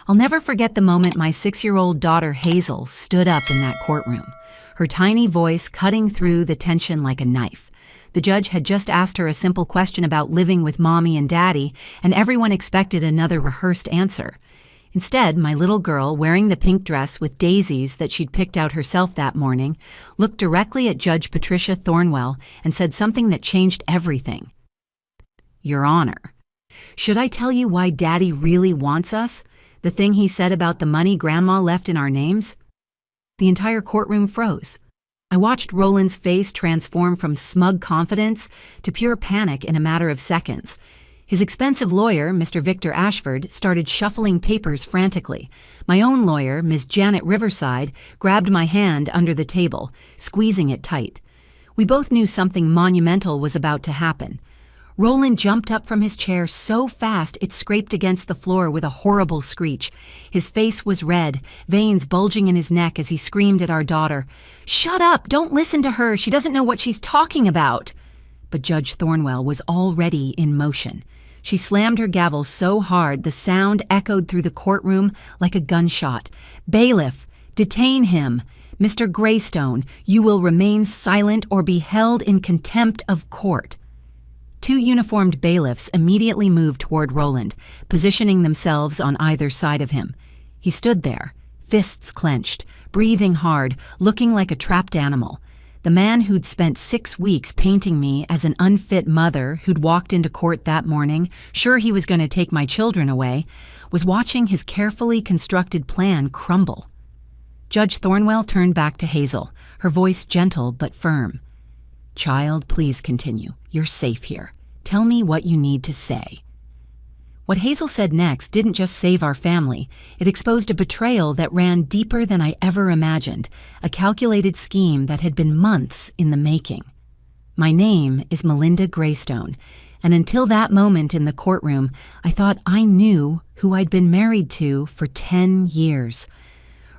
I'll never forget the moment my 6-year-old daughter Hazel stood up in that courtroom, her tiny voice cutting through the tension like a knife. The judge had just asked her a simple question about living with mommy and daddy, and everyone expected another rehearsed answer. Instead, my little girl, wearing the pink dress with daisies that she'd picked out herself that morning, looked directly at Judge Patricia Thornwell and said something that changed everything. "Your Honor, should I tell you why Daddy really wants us? The thing he said about the money Grandma left in our names?" The entire courtroom froze. I watched Roland's face transform from smug confidence to pure panic in a matter of seconds. His expensive lawyer, Mr. Victor Ashford, started shuffling papers frantically. My own lawyer, Ms. Janet Riverside, grabbed my hand under the table, squeezing it tight. We both knew something monumental was about to happen. Roland jumped up from his chair so fast it scraped against the floor with a horrible screech. His face was red, veins bulging in his neck as he screamed at our daughter, "Shut up! Don't listen to her! She doesn't know what she's talking about!" But Judge Thornwell was already in motion. She slammed her gavel so hard the sound echoed through the courtroom like a gunshot. "Bailiff, detain him! Mr. Greystone, you will remain silent or be held in contempt of court." Two uniformed bailiffs immediately moved toward Roland, positioning themselves on either side of him. He stood there, fists clenched, breathing hard, looking like a trapped animal. The man who'd spent 6 weeks painting me as an unfit mother who'd walked into court that morning, sure he was going to take my children away, was watching his carefully constructed plan crumble. Judge Thornwell turned back to Hazel, her voice gentle but firm. "Child, please continue. You're safe here. Tell me what you need to say." What Hazel said next didn't just save our family. It exposed a betrayal that ran deeper than I ever imagined, a calculated scheme that had been months in the making. My name is Melinda Greystone, and until that moment in the courtroom, I thought I knew who I'd been married to for 10 years.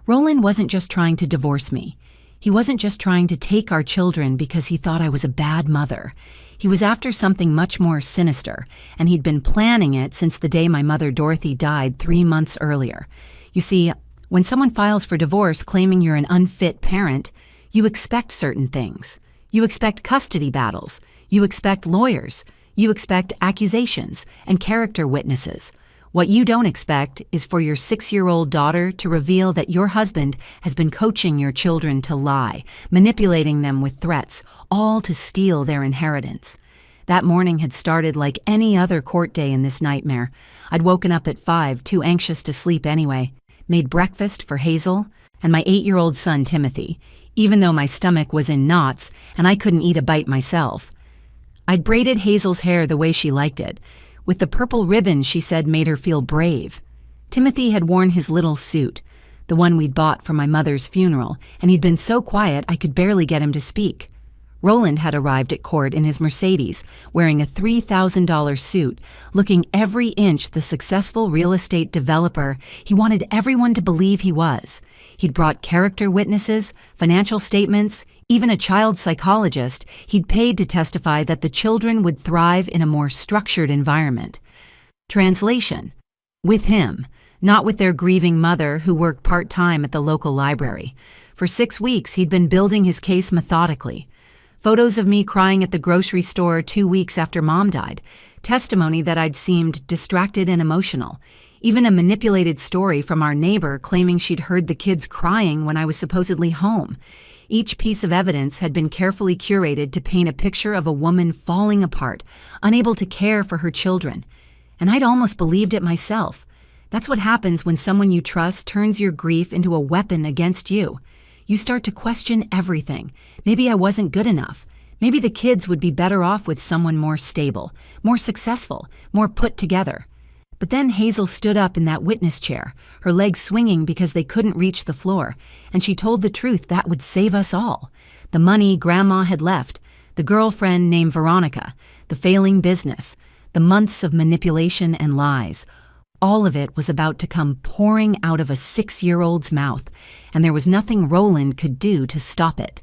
Roland wasn't just trying to divorce me. He wasn't just trying to take our children because he thought I was a bad mother. He was after something much more sinister, and he'd been planning it since the day my mother Dorothy died 3 months earlier. You see, when someone files for divorce claiming you're an unfit parent, you expect certain things. You expect custody battles. You expect lawyers. You expect accusations and character witnesses. What you don't expect is for your 6-year-old daughter to reveal that your husband has been coaching your children to lie, manipulating them with threats, all to steal their inheritance. That morning had started like any other court day in this nightmare. I'd woken up at 5, too anxious to sleep anyway, made breakfast for Hazel and my 8-year-old son Timothy, even though my stomach was in knots and I couldn't eat a bite myself. I'd braided Hazel's hair the way she liked it, with the purple ribbon she said made her feel brave. Timothy had worn his little suit, the one we'd bought for my mother's funeral, and he'd been so quiet I could barely get him to speak. Roland had arrived at court in his Mercedes, wearing a $3,000 suit, looking every inch the successful real estate developer he wanted everyone to believe he was. He'd brought character witnesses, financial statements, even a child psychologist he'd paid to testify that the children would thrive in a more structured environment. Translation: with him, not with their grieving mother who worked part-time at the local library. For 6 weeks, he'd been building his case methodically. Photos of me crying at the grocery store 2 weeks after Mom died, testimony that I'd seemed distracted and emotional, even a manipulated story from our neighbor claiming she'd heard the kids crying when I was supposedly home. Each piece of evidence had been carefully curated to paint a picture of a woman falling apart, unable to care for her children. And I'd almost believed it myself. That's what happens when someone you trust turns your grief into a weapon against you. You start to question everything. Maybe I wasn't good enough. Maybe the kids would be better off with someone more stable, more successful, more put together. But then Hazel stood up in that witness chair, her legs swinging because they couldn't reach the floor, and she told the truth that would save us all. The money Grandma had left, the girlfriend named Veronica, the failing business, the months of manipulation and lies. All of it was about to come pouring out of a 6-year-old's mouth, and there was nothing Roland could do to stop it.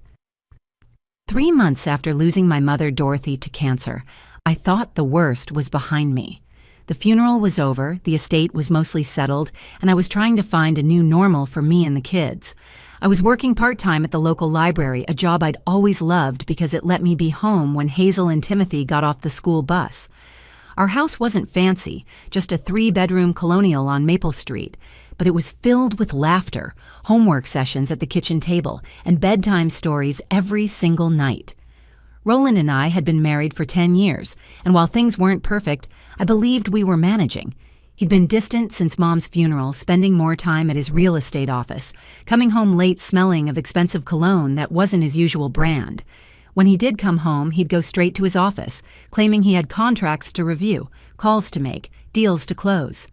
3 months after losing my mother Dorothy to cancer, I thought the worst was behind me. The funeral was over, the estate was mostly settled, and I was trying to find a new normal for me and the kids. I was working part-time at the local library, a job I'd always loved because it let me be home when Hazel and Timothy got off the school bus. Our house wasn't fancy, just a 3-bedroom colonial on Maple Street, but it was filled with laughter, homework sessions at the kitchen table, and bedtime stories every single night. Roland and I had been married for 10 years, and while things weren't perfect, I believed we were managing. He'd been distant since Mom's funeral, spending more time at his real estate office, coming home late smelling of expensive cologne that wasn't his usual brand. When he did come home, he'd go straight to his office, claiming he had contracts to review, calls to make, deals to close.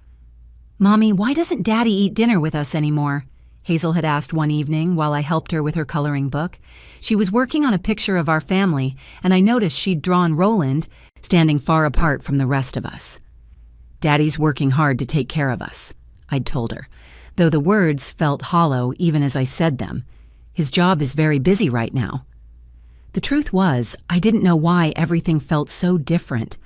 "Mommy, why doesn't Daddy eat dinner with us anymore?" Hazel had asked one evening while I helped her with her coloring book. She was working on a picture of our family, and I noticed she'd drawn Roland standing far apart from the rest of us. "Daddy's working hard to take care of us," I'd told her, though the words felt hollow even as I said them. His job is very busy right now. The truth was, I didn't know why everything felt so different.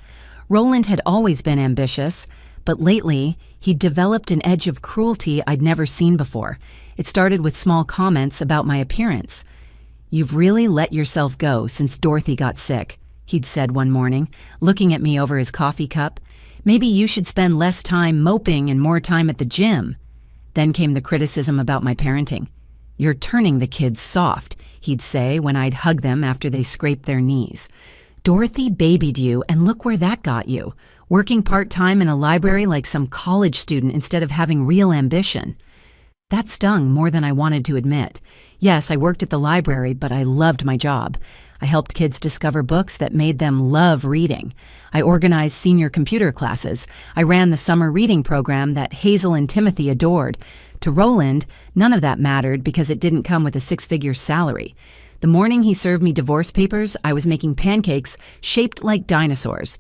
Roland had always been ambitious, but lately, he'd developed an edge of cruelty I'd never seen before. It started with small comments about my appearance. "You've really let yourself go since Dorothy got sick," he'd said one morning, looking at me over his coffee cup. "Maybe you should spend less time moping and more time at the gym." Then came the criticism about my parenting. "You're turning the kids soft," he'd say when I'd hug them after they scraped their knees. "Dorothy babied you, and look where that got you. Working part-time in a library like some college student instead of having real ambition." That stung more than I wanted to admit. Yes, I worked at the library, but I loved my job. I helped kids discover books that made them love reading. I organized senior computer classes. I ran the summer reading program that Hazel and Timothy adored. To Roland, none of that mattered because it didn't come with a 6-figure salary. The morning he served me divorce papers, I was making pancakes shaped like dinosaurs.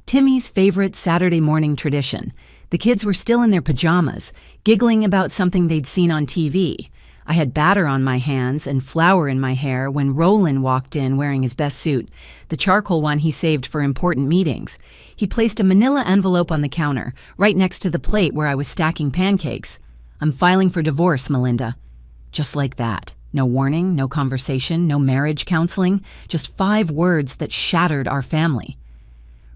Timmy's favorite Saturday morning tradition. The kids were still in their pajamas, giggling about something they'd seen on TV. I had batter on my hands and flour in my hair when Roland walked in wearing his best suit, the charcoal one he saved for important meetings. He placed a manila envelope on the counter, right next to the plate where I was stacking pancakes. "I'm filing for divorce, Melinda." Just like that. No warning, no conversation, no marriage counseling, just 5 words that shattered our family.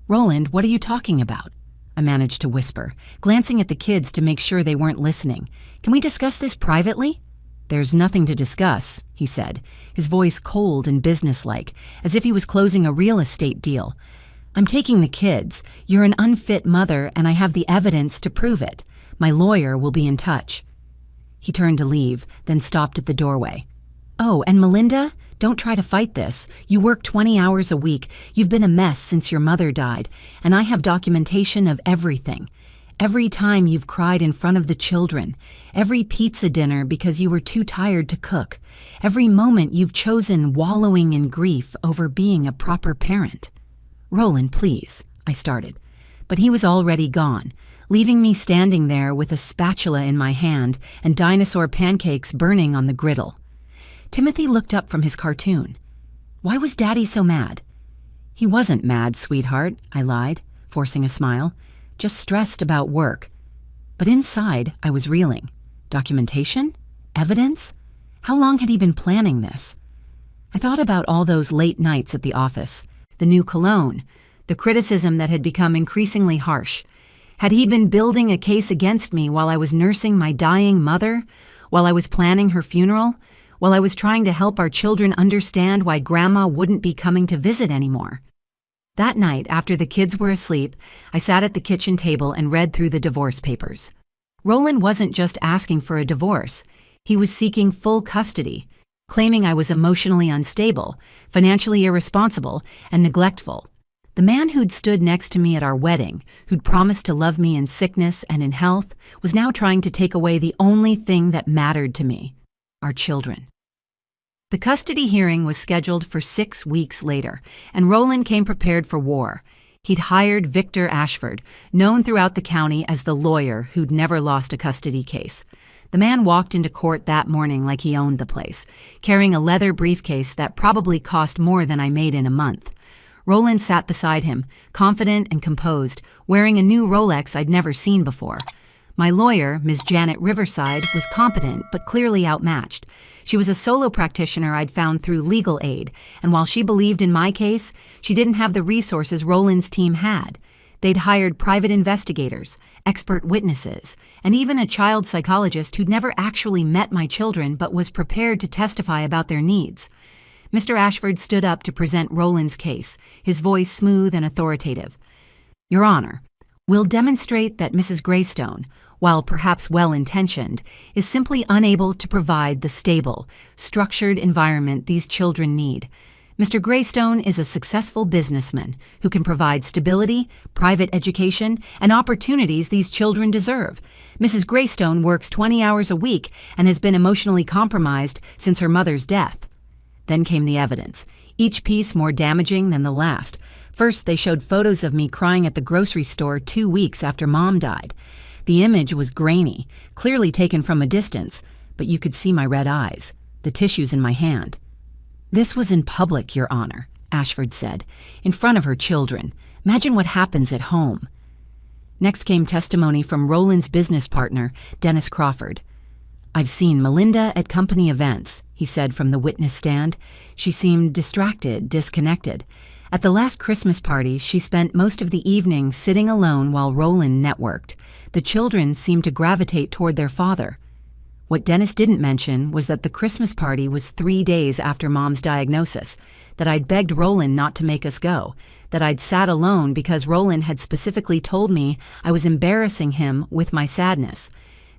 "Roland, what are you talking about?" I managed to whisper, glancing at the kids to make sure they weren't listening. "Can we discuss this privately?" "There's nothing to discuss," he said, his voice cold and businesslike, as if he was closing a real estate deal. "I'm taking the kids. You're an unfit mother, and I have the evidence to prove it. My lawyer will be in touch." He turned to leave, then stopped at the doorway. "Oh, and Melinda, don't try to fight this. You work 20 hours a week. You've been a mess since your mother died, and I have documentation of everything. Every time you've cried in front of the children, every pizza dinner because you were too tired to cook, every moment you've chosen wallowing in grief over being a proper parent." "Roland, please," I started, but he was already gone, leaving me standing there with a spatula in my hand and dinosaur pancakes burning on the griddle. Timothy looked up from his cartoon. "Why was Daddy so mad?" "He wasn't mad, sweetheart," I lied, forcing a smile. "Just stressed about work." But inside, I was reeling. Documentation? Evidence? How long had he been planning this? I thought about all those late nights at the office, the new cologne, the criticism that had become increasingly harsh. Had he been building a case against me while I was nursing my dying mother, while I was planning her funeral, while I was trying to help our children understand why Grandma wouldn't be coming to visit anymore? That night, after the kids were asleep, I sat at the kitchen table and read through the divorce papers. Roland wasn't just asking for a divorce. He was seeking full custody, claiming I was emotionally unstable, financially irresponsible, and neglectful. The man who'd stood next to me at our wedding, who'd promised to love me in sickness and in health, was now trying to take away the only thing that mattered to me, our children. The custody hearing was scheduled for 6 weeks later, and Roland came prepared for war. He'd hired Victor Ashford, known throughout the county as the lawyer who'd never lost a custody case. The man walked into court that morning like he owned the place, carrying a leather briefcase that probably cost more than I made in a month. Roland sat beside him, confident and composed, wearing a new Rolex I'd never seen before. My lawyer, Ms. Janet Riverside, was competent but clearly outmatched. She was a solo practitioner I'd found through legal aid, and while she believed in my case, she didn't have the resources Roland's team had. They'd hired private investigators, expert witnesses, and even a child psychologist who'd never actually met my children but was prepared to testify about their needs. Mr. Ashford stood up to present Roland's case, his voice smooth and authoritative. Your Honor, we'll demonstrate that Mrs. Greystone, while perhaps well-intentioned, is simply unable to provide the stable, structured environment these children need. Mr. Greystone is a successful businessman who can provide stability, private education, and opportunities these children deserve. Mrs. Greystone works 20 hours a week and has been emotionally compromised since her mother's death. Then came the evidence, each piece more damaging than the last. First, they showed photos of me crying at the grocery store 2 weeks after Mom died. The image was grainy, clearly taken from a distance, but you could see my red eyes, the tissues in my hand. This was in public, Your Honor, Ashford said, in front of her children. Imagine what happens at home. Next came testimony from Roland's business partner, Dennis Crawford. I've seen Melinda at company events, he said from the witness stand. She seemed distracted, disconnected. At the last Christmas party, she spent most of the evening sitting alone while Roland networked. The children seemed to gravitate toward their father. What Dennis didn't mention was that the Christmas party was 3 days after Mom's diagnosis, that I'd begged Roland not to make us go, that I'd sat alone because Roland had specifically told me I was embarrassing him with my sadness.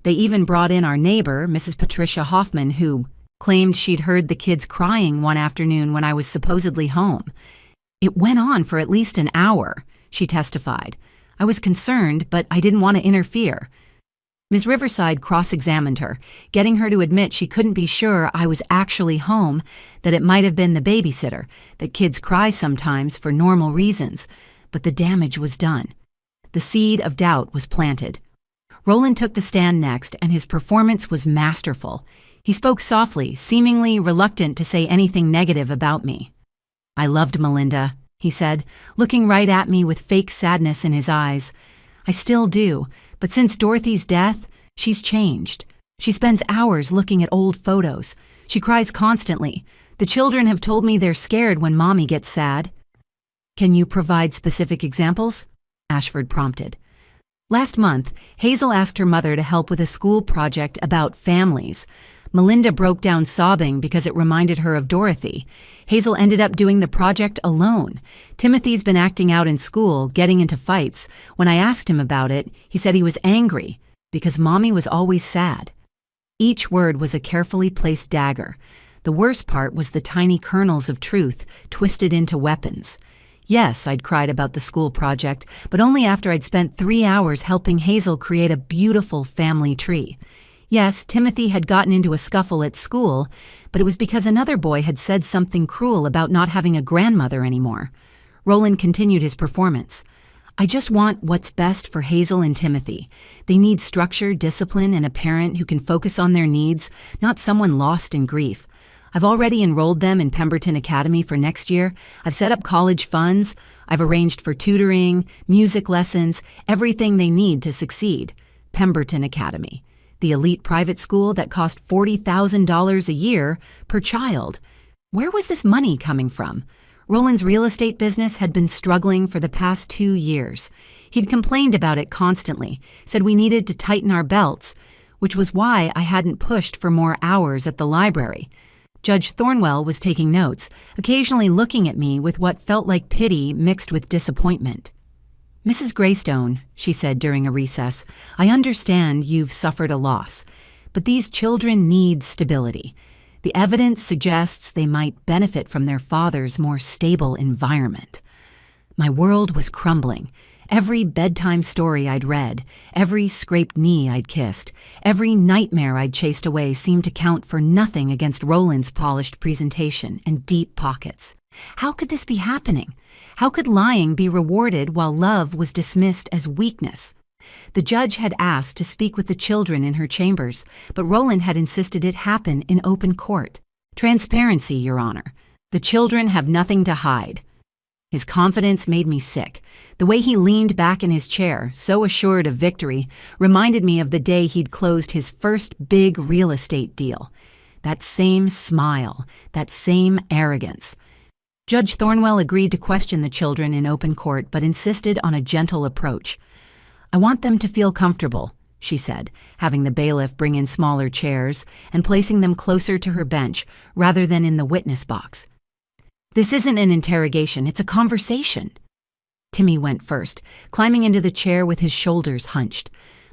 They even brought in our neighbor, Mrs. Patricia Hoffman, who claimed she'd heard the kids crying one afternoon when I was supposedly home. It went on for at least an hour, she testified. I was concerned, but I didn't want to interfere. Ms. Riverside cross-examined her, getting her to admit she couldn't be sure I was actually home, that it might have been the babysitter, that kids cry sometimes for normal reasons. But the damage was done. The seed of doubt was planted. Roland took the stand next, and his performance was masterful. He spoke softly, seemingly reluctant to say anything negative about me. I loved Melinda, he said, looking right at me with fake sadness in his eyes. I still do, but since Dorothy's death, she's changed. She spends hours looking at old photos. She cries constantly. The children have told me they're scared when Mommy gets sad. Can you provide specific examples? Ashford prompted. Last month, Hazel asked her mother to help with a school project about families. Melinda broke down sobbing because it reminded her of Dorothy. Hazel ended up doing the project alone. Timothy's been acting out in school, getting into fights. When I asked him about it, he said he was angry because Mommy was always sad. Each word was a carefully placed dagger. The worst part was the tiny kernels of truth twisted into weapons. Yes, I'd cried about the school project, but only after I'd spent 3 hours helping Hazel create a beautiful family tree. Yes, Timothy had gotten into a scuffle at school, but it was because another boy had said something cruel about not having a grandmother anymore. Roland continued his performance. I just want what's best for Hazel and Timothy. They need structure, discipline, and a parent who can focus on their needs, not someone lost in grief. I've already enrolled them in Pemberton Academy for next year. I've set up college funds. I've arranged for tutoring, music lessons, everything they need to succeed. Pemberton Academy, the elite private school that cost $40,000 a year per child. Where was this money coming from? Roland's real estate business had been struggling for the past 2 years. He'd complained about it constantly, said we needed to tighten our belts, which was why I hadn't pushed for more hours at the library. Judge Thornwell was taking notes, occasionally looking at me with what felt like pity mixed with disappointment. Mrs. Greystone, she said during a recess, I understand you've suffered a loss, but these children need stability. The evidence suggests they might benefit from their father's more stable environment. My world was crumbling. Every bedtime story I'd read, every scraped knee I'd kissed, every nightmare I'd chased away seemed to count for nothing against Roland's polished presentation and deep pockets. How could this be happening? How could lying be rewarded while love was dismissed as weakness? The judge had asked to speak with the children in her chambers, but Roland had insisted it happen in open court. Transparency, Your Honor. The children have nothing to hide. His confidence made me sick. The way he leaned back in his chair, so assured of victory, reminded me of the day he'd closed his first big real estate deal. That same smile, that same arrogance. Judge Thornwell agreed to question the children in open court, but insisted on a gentle approach. "I want them to feel comfortable," she said, having the bailiff bring in smaller chairs and placing them closer to her bench rather than in the witness box. "This isn't an interrogation, it's a conversation." Timmy went first, climbing into the chair with his shoulders hunched.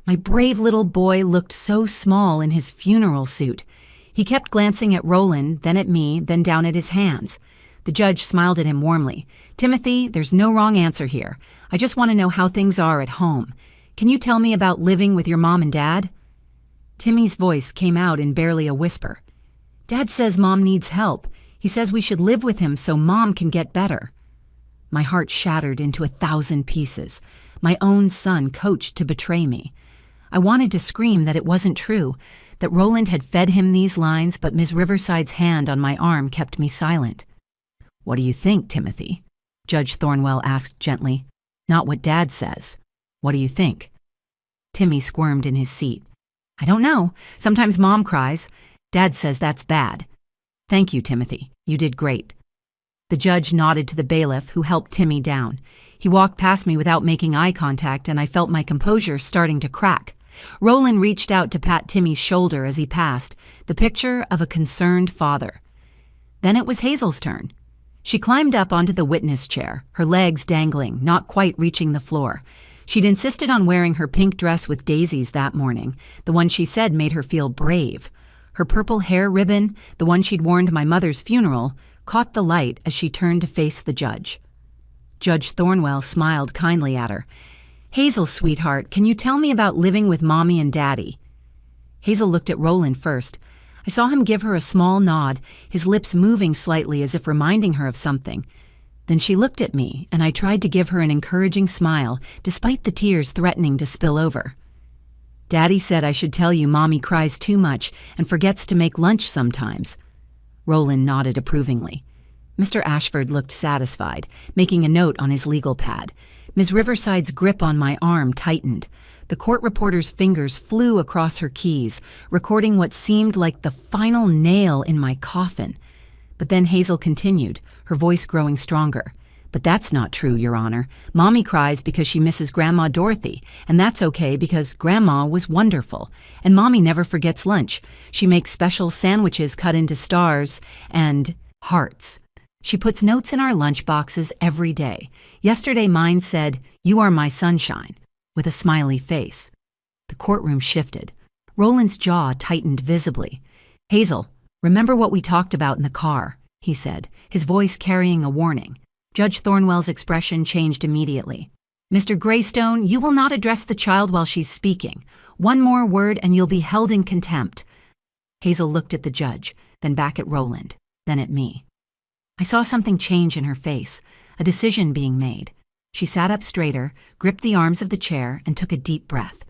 My brave little boy looked so small in his funeral suit. He kept glancing at Roland, then at me, then down at his hands. The judge smiled at him warmly. "Timothy, there's no wrong answer here. I just want to know how things are at home. Can you tell me about living with your mom and dad?" Timmy's voice came out in barely a whisper. "Dad says Mom needs help. He says we should live with him so Mom can get better." My heart shattered into 1,000 pieces. My own son coached to betray me. I wanted to scream that it wasn't true, that Roland had fed him these lines, but Ms. Riverside's hand on my arm kept me silent. "What do you think, Timothy?" Judge Thornwell asked gently. "Not what Dad says. What do you think?" Timmy squirmed in his seat. "I don't know. Sometimes Mom cries. Dad says that's bad." "Thank you, Timothy. You did great." The judge nodded to the bailiff, who helped Timmy down. He walked past me without making eye contact, and I felt my composure starting to crack. Roland reached out to pat Timmy's shoulder as he passed, the picture of a concerned father. Then it was Hazel's turn. She climbed up onto the witness chair, her legs dangling, not quite reaching the floor. She'd insisted on wearing her pink dress with daisies that morning, the one she said made her feel brave. Her purple hair ribbon, the one she'd worn to my mother's funeral, caught the light as she turned to face the judge. Judge Thornwell smiled kindly at her. "Hazel, sweetheart, can you tell me about living with Mommy and Daddy?" Hazel looked at Roland first. I saw him give her a small nod, his lips moving slightly as if reminding her of something. Then she looked at me, and I tried to give her an encouraging smile, despite the tears threatening to spill over. "Daddy said I should tell you Mommy cries too much and forgets to make lunch sometimes." Roland nodded approvingly. Mr. Ashford looked satisfied, making a note on his legal pad. Ms. Riverside's grip on my arm tightened. The court reporter's fingers flew across her keys, recording what seemed like the final nail in my coffin. But then Hazel continued, her voice growing stronger. "But that's not true, Your Honor. Mommy cries because she misses Grandma Dorothy, and that's okay because Grandma was wonderful. And Mommy never forgets lunch. She makes special sandwiches cut into stars and hearts. She puts notes in our lunch boxes every day. Yesterday mine said, 'You are my sunshine,' with a smiley face." The courtroom shifted. Roland's jaw tightened visibly. "Hazel, remember what we talked about in the car," he said, his voice carrying a warning. Judge Thornwell's expression changed immediately. "Mr. Greystone, you will not address the child while she's speaking. One more word and you'll be held in contempt." Hazel looked at the judge, then back at Roland, then at me. I saw something change in her face, a decision being made. She sat up straighter, gripped the arms of the chair, and took a deep breath.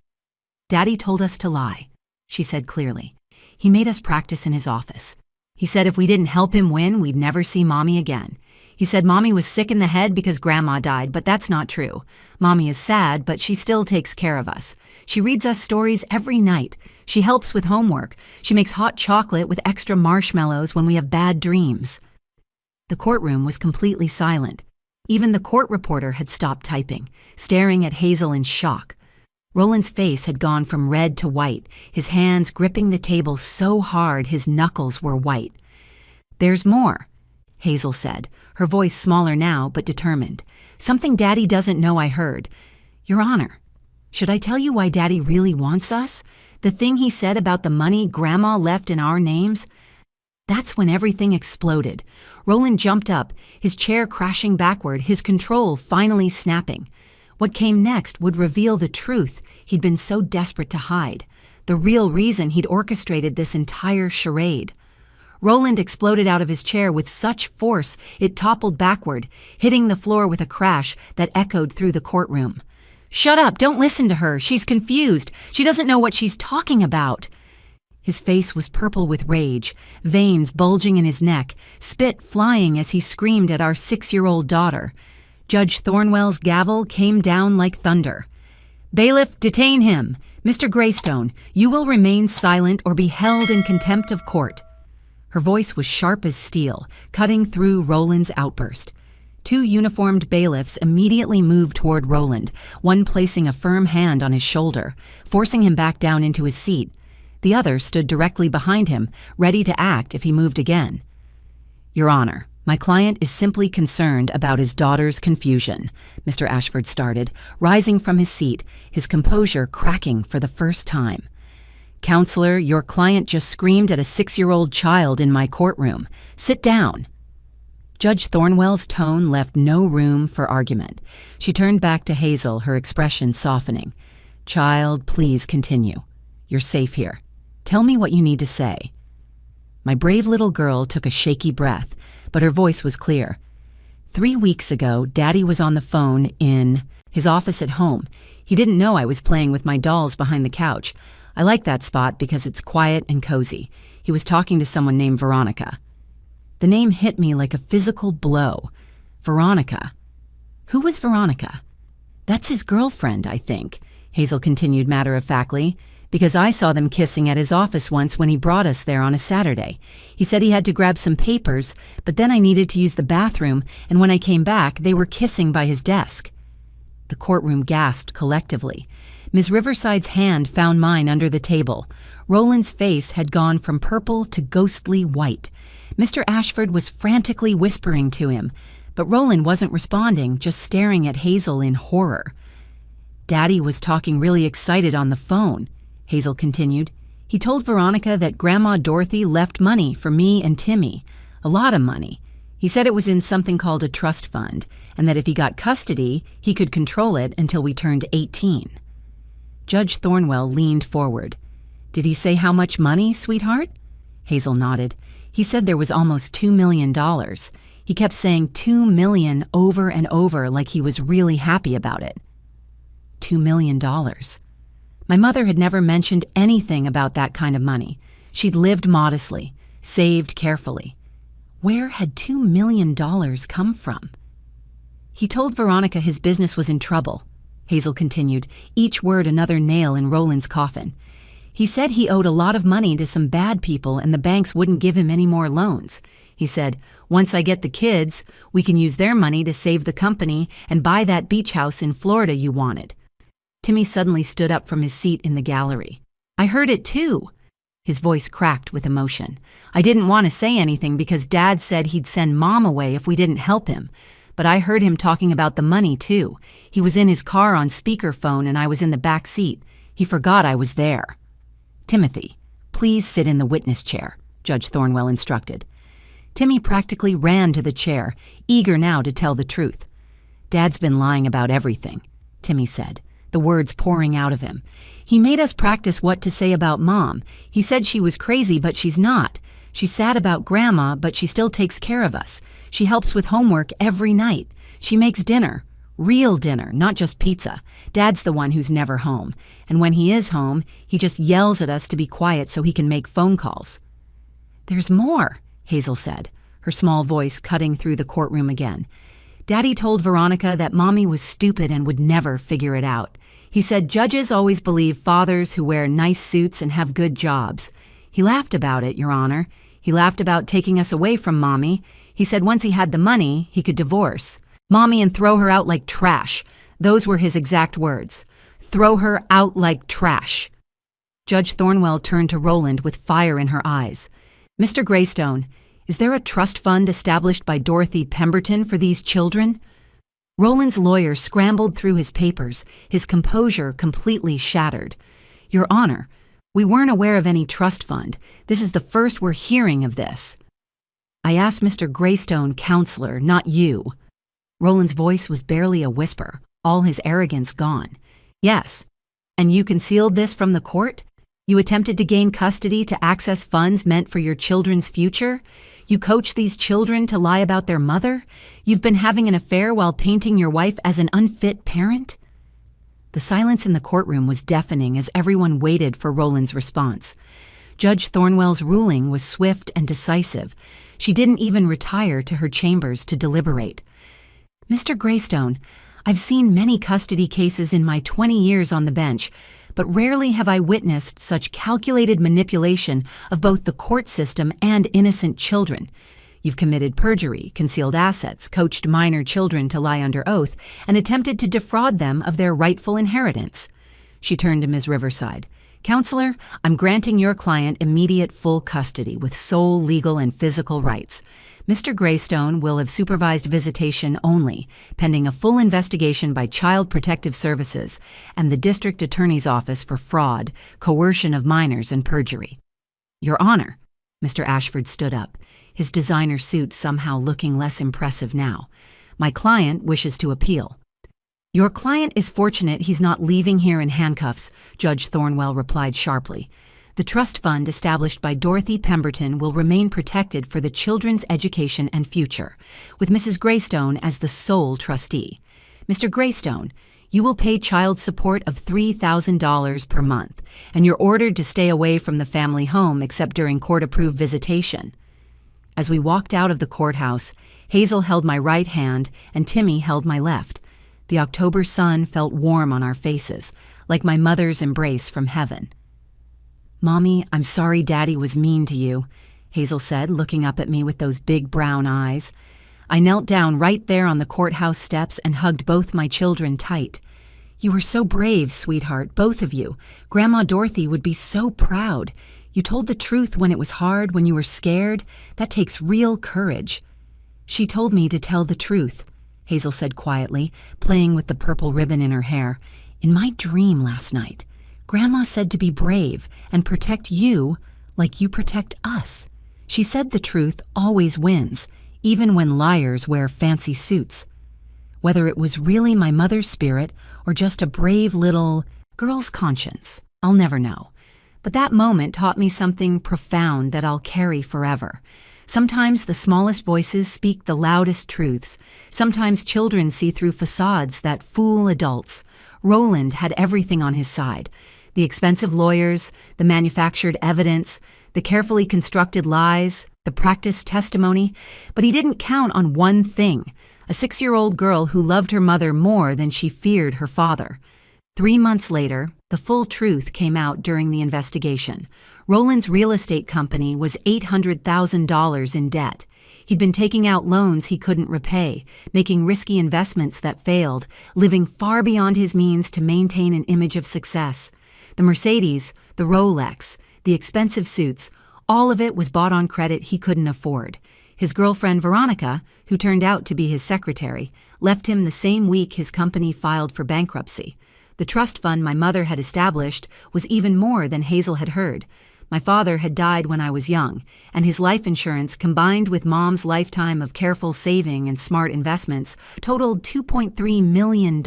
"Daddy told us to lie," she said clearly. "He made us practice in his office. He said if we didn't help him win, we'd never see Mommy again. He said Mommy was sick in the head because Grandma died, but that's not true. Mommy is sad, but she still takes care of us. She reads us stories every night. She helps with homework. She makes hot chocolate with extra marshmallows when we have bad dreams." The courtroom was completely silent. Even the court reporter had stopped typing, staring at Hazel in shock. Roland's face had gone from red to white, his hands gripping the table so hard his knuckles were white. "There's more," Hazel said, her voice smaller now but determined. "Something Daddy doesn't know I heard. Your Honor, should I tell you why Daddy really wants us? The thing he said about the money Grandma left in our names?" That's when everything exploded. Roland jumped up, his chair crashing backward, his control finally snapping. What came next would reveal the truth he'd been so desperate to hide, the real reason he'd orchestrated this entire charade. Roland exploded out of his chair with such force it toppled backward, hitting the floor with a crash that echoed through the courtroom. "Shut up! Don't listen to her! She's confused! She doesn't know what she's talking about!" His face was purple with rage, veins bulging in his neck, spit flying as he screamed at our 6-year-old daughter. Judge Thornwell's gavel came down like thunder. "Bailiff, detain him! Mr. Greystone, you will remain silent or be held in contempt of court." Her voice was sharp as steel, cutting through Roland's outburst. Two uniformed bailiffs immediately moved toward Roland, one placing a firm hand on his shoulder, forcing him back down into his seat. The other stood directly behind him, ready to act if he moved again. "Your Honor, my client is simply concerned about his daughter's confusion," Mr. Ashford started, rising from his seat, his composure cracking for the first time. "Counselor, your client just screamed at a 6-year-old child in my courtroom. Sit down." Judge Thornwell's tone left no room for argument. She turned back to Hazel, her expression softening. "Child, please continue. You're safe here. Tell me what you need to say." My brave little girl took a shaky breath, but her voice was clear. 3 weeks ago, Daddy was on the phone in his office at home. He didn't know I was playing with my dolls behind the couch. I like that spot because it's quiet and cozy. He was talking to someone named Veronica. The name hit me like a physical blow. Veronica. Who was Veronica? "That's his girlfriend, I think," Hazel continued matter-of-factly, "because I saw them kissing at his office once when he brought us there on a Saturday. He said he had to grab some papers, but then I needed to use the bathroom, and when I came back, they were kissing by his desk." The courtroom gasped collectively. Ms. Riverside's hand found mine under the table. Roland's face had gone from purple to ghostly white. Mr. Ashford was frantically whispering to him, but Roland wasn't responding, just staring at Hazel in horror. "Daddy was talking really excited on the phone," Hazel continued. "He told Veronica that Grandma Dorothy left money for me and Timmy, a lot of money. He said it was in something called a trust fund, and that if he got custody, he could control it until we turned 18. Judge Thornwell leaned forward. "Did he say how much money, sweetheart?" Hazel nodded. "He said there was almost $2 million. He kept saying $2 million over and over like he was really happy about it." $2 million. My mother had never mentioned anything about that kind of money. She'd lived modestly, saved carefully. Where had $2 million come from? "He told Veronica his business was in trouble," Hazel continued, each word another nail in Roland's coffin. "He said he owed a lot of money to some bad people and the banks wouldn't give him any more loans. He said, 'Once I get the kids, we can use their money to save the company and buy that beach house in Florida you wanted.'" Timmy suddenly stood up from his seat in the gallery. "I heard it too." His voice cracked with emotion. "I didn't want to say anything because Dad said he'd send Mom away if we didn't help him. But I heard him talking about the money too. He was in his car on speakerphone and I was in the back seat. He forgot I was there." "Timothy, please sit in the witness chair," Judge Thornwell instructed. Timmy practically ran to the chair, eager now to tell the truth. "Dad's been lying about everything," Timmy said, the words pouring out of him. "He made us practice what to say about Mom. He said she was crazy, but she's not. She's sad about Grandma, but she still takes care of us. She helps with homework every night. She makes dinner. Real dinner, not just pizza. Dad's the one who's never home. And when he is home, he just yells at us to be quiet so he can make phone calls." "There's more," Hazel said, her small voice cutting through the courtroom again. "Daddy told Veronica that Mommy was stupid and would never figure it out. He said judges always believe fathers who wear nice suits and have good jobs. He laughed about it, Your Honor. He laughed about taking us away from Mommy. He said once he had the money, he could divorce Mommy and throw her out like trash. Those were his exact words. Throw her out like trash." Judge Thornwell turned to Roland with fire in her eyes. "Mr. Greystone, is there a trust fund established by Dorothy Pemberton for these children?" Roland's lawyer scrambled through his papers, his composure completely shattered. "Your Honor, we weren't aware of any trust fund. This is the first we're hearing of this." "I asked Mr. Greystone, counselor, not you." Roland's voice was barely a whisper, all his arrogance gone. "Yes. And you concealed this from the court? You attempted to gain custody to access funds meant for your children's future? You coached these children to lie about their mother? You've been having an affair while painting your wife as an unfit parent?" The silence in the courtroom was deafening as everyone waited for Roland's response. Judge Thornwell's ruling was swift and decisive. She didn't even retire to her chambers to deliberate. Mr. Greystone, I've seen many custody cases in my 20 years on the bench, but rarely have I witnessed such calculated manipulation of both the court system and innocent children. You've committed perjury, concealed assets, coached minor children to lie under oath, and attempted to defraud them of their rightful inheritance. She turned to Ms. Riverside. Counselor, I'm granting your client immediate full custody with sole legal and physical rights. Mr. Greystone will have supervised visitation only, pending a full investigation by Child Protective Services and the District Attorney's Office for fraud, coercion of minors, and perjury. Your Honor, Mr. Ashford stood up, his designer suit somehow looking less impressive now. My client wishes to appeal. Your client is fortunate he's not leaving here in handcuffs, Judge Thornwell replied sharply. The trust fund established by Dorothy Pemberton will remain protected for the children's education and future, with Mrs. Greystone as the sole trustee. Mr. Greystone, you will pay child support of $3,000 per month, and you're ordered to stay away from the family home except during court-approved visitation. As we walked out of the courthouse, Hazel held my right hand and Timmy held my left. The October sun felt warm on our faces, like my mother's embrace from heaven. Mommy, I'm sorry Daddy was mean to you, Hazel said, looking up at me with those big brown eyes. I knelt down right there on the courthouse steps and hugged both my children tight. You were so brave, sweetheart, both of you. Grandma Dorothy would be so proud. You told the truth when it was hard, when you were scared. That takes real courage. She told me to tell the truth, Hazel said quietly, playing with the purple ribbon in her hair. In my dream last night, Grandma said to be brave and protect you like you protect us. She said the truth always wins, even when liars wear fancy suits. Whether it was really my mother's spirit or just a brave little girl's conscience, I'll never know. But that moment taught me something profound that I'll carry forever. Sometimes the smallest voices speak the loudest truths. Sometimes children see through facades that fool adults. Roland had everything on his side. The expensive lawyers, the manufactured evidence, the carefully constructed lies, the practiced testimony, but he didn't count on one thing, a 6-year-old girl who loved her mother more than she feared her father. 3 months later, the full truth came out during the investigation. Roland's real estate company was $800,000 in debt. He'd been taking out loans he couldn't repay, making risky investments that failed, living far beyond his means to maintain an image of success. The Mercedes, the Rolex, the expensive suits, all of it was bought on credit he couldn't afford. His girlfriend Veronica, who turned out to be his secretary, left him the same week his company filed for bankruptcy. The trust fund my mother had established was even more than Hazel had heard. My father had died when I was young, and his life insurance, combined with Mom's lifetime of careful saving and smart investments, totaled $2.3 million.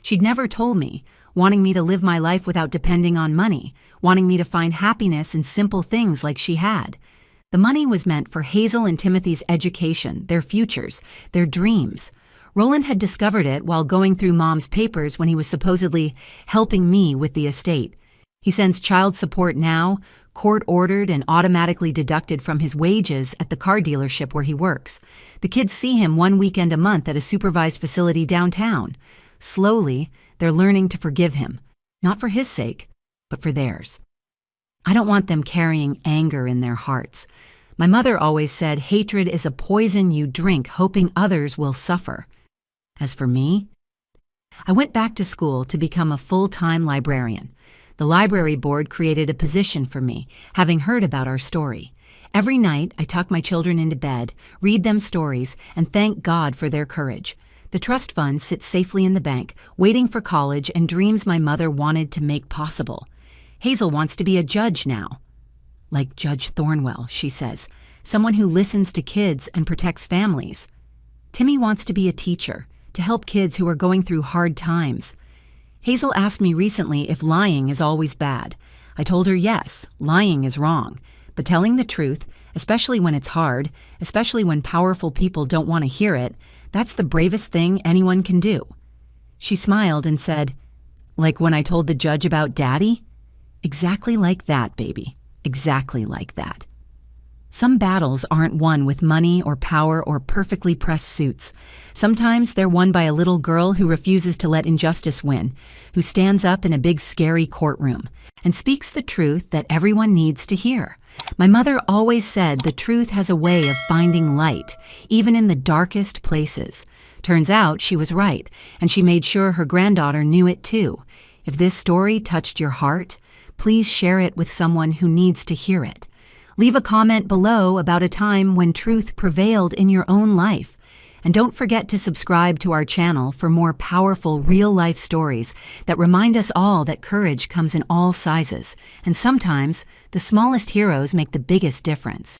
She'd never told me, wanting me to live my life without depending on money, wanting me to find happiness in simple things like she had. The money was meant for Hazel and Timothy's education, their futures, their dreams. Roland had discovered it while going through Mom's papers when he was supposedly helping me with the estate. He sends child support now, court-ordered and automatically deducted from his wages at the car dealership where he works. The kids see him one weekend a month at a supervised facility downtown. Slowly, they're learning to forgive him, not for his sake, but for theirs. I don't want them carrying anger in their hearts. My mother always said hatred is a poison you drink hoping others will suffer. As for me, I went back to school to become a full-time librarian. The library board created a position for me, having heard about our story. Every night, I tuck my children into bed, read them stories, and thank God for their courage. The trust fund sits safely in the bank, waiting for college and dreams my mother wanted to make possible. Hazel wants to be a judge now. Like Judge Thornwell, she says, someone who listens to kids and protects families. Timmy wants to be a teacher, to help kids who are going through hard times. Hazel asked me recently if lying is always bad. I told her yes, lying is wrong, but telling the truth, especially when it's hard, especially when powerful people don't want to hear it, that's the bravest thing anyone can do. She smiled and said, like when I told the judge about Daddy? Exactly like that, baby. Exactly like that. Some battles aren't won with money or power or perfectly pressed suits. Sometimes they're won by a little girl who refuses to let injustice win, who stands up in a big scary courtroom and speaks the truth that everyone needs to hear. My mother always said the truth has a way of finding light, even in the darkest places. Turns out she was right, and she made sure her granddaughter knew it too. If this story touched your heart, please share it with someone who needs to hear it. Leave a comment below about a time when truth prevailed in your own life. And don't forget to subscribe to our channel for more powerful real-life stories that remind us all that courage comes in all sizes. And sometimes, the smallest heroes make the biggest difference.